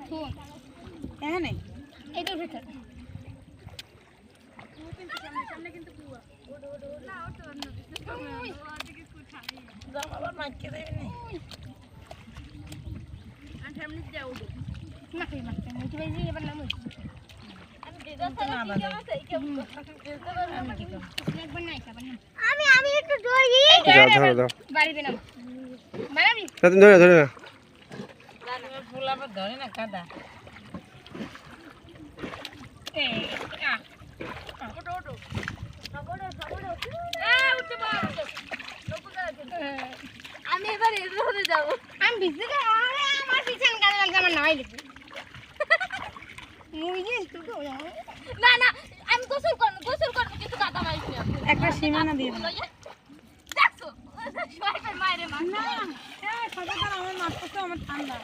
এখানে এইটার ভিতর আবার মাইকে দেবে না আমি একটু ধরি ধরো দাও বাড়িতে নাও বাড়াবি ধরে না ফুল আবার ধরে না কাদা আমি এবার এর রোদে যাব আমি ভিজে যাব আরে আমার পিছন কাদা লাগবে আমার নাই লিখি মুই যে তুই না না আমি গোসল করব কিছু কাদা মাইছ না একটা সীমানা দিয়ে দাও দেখছো সবাই মাইরে মা না হ্যাঁ সবাই আমার মাথা তো আমার ঠান্ডা